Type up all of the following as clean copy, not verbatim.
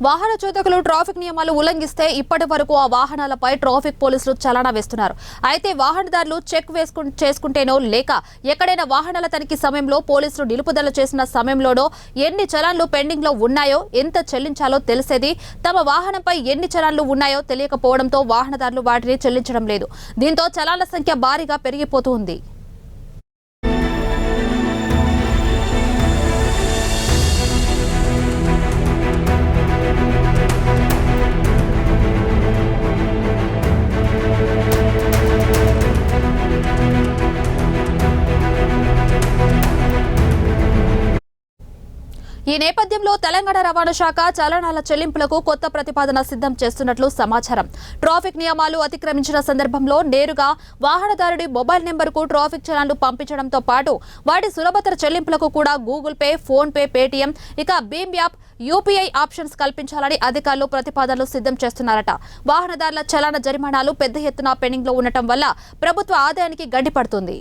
వాహన చోదకులు ట్రాఫిక్ నియమాలు ఉల్లంఘిస్తే ఇప్పటి వరకు ఆ వాహనాలపై ట్రాఫిక్ పోలీసులు చలానా వేస్తున్నారు. అయితే వాహనదారులు చెక్ చేసుకుంటేనో లేక ఎక్కడైనా వాహనాల తనిఖీ సమయంలో పోలీసులు నిలుపుదల చేసిన సమయంలోనో ఎన్ని చలాన్లు పెండింగ్ లో ఉన్నాయో, ఎంత చెల్లించాలో తెలిసేది తమ వాహనంపై ఎన్ని చలాన్లు ఉన్నాయో తెలియకపోవడంతో వాహనదారులు వాటిని చెల్లించడం లేదు. దీంతో చలాన్ల సంఖ్య భారీగా పెరిగిపోతుంది. ఈ నేపథ్యంలో తెలంగాణ రవాణా శాఖ చలానాల చెల్లింపులకు కొత్త ప్రతిపాదన సిద్ధం చేస్తున్నట్లు సమాచారం. ట్రాఫిక్ నియమాలు అతిక్రమించిన సందర్భంలో నేరుగా వాహనదారుడి మొబైల్ నెంబర్కు ట్రాఫిక్ చలాన్లు పంపించడంతో పాటు వాటి సులభతర చెల్లింపులకు కూడా Google pay, phone pay, Paytm, ఇక భీమ్ యాప్, యూపీఐ ఆప్షన్స్ కల్పించాలని అధికారులు ప్రతిపాదనలు సిద్ధం చేస్తున్నారట. వాహనదారుల చలాన జరిమానాలు పెద్ద ఎత్తున పెండింగ్ లో ఉండటం వల్ల ప్రభుత్వ ఆదాయానికి గండిపడుతుంది.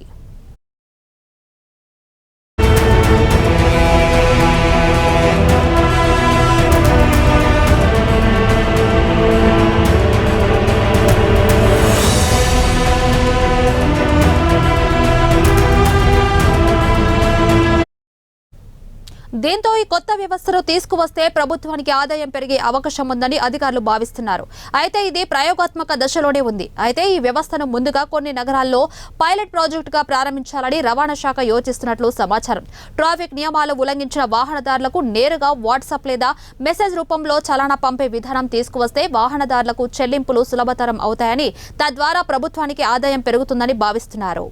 దీంతో ఈ కొత్త వ్యవస్థను తీసుకువస్తే ప్రభుత్వానికి ఆదాయం పెరిగే అవకాశం ఉందని అధికారులు భావిస్తున్నారు. అయితే ఇది ప్రయోగాత్మక దశలోనే ఉంది. అయితే ఈ వ్యవస్థను ముందుగా కొన్ని నగరాల్లో పైలట్ ప్రాజెక్టుగా ప్రారంభించాలని రవాణా శాఖ యోచిస్తున్నట్లు సమాచారం. ట్రాఫిక్ నియమాలు ఉల్లంఘించిన వాహనదారులకు నేరుగా వాట్సాప్ లేదా మెసేజ్ రూపంలో చలానా పంపే విధానం తీసుకువస్తే వాహనదారులకు చెల్లింపులు సులభతరం అవుతాయని, తద్వారా ప్రభుత్వానికి ఆదాయం పెరుగుతుందని భావిస్తున్నారు.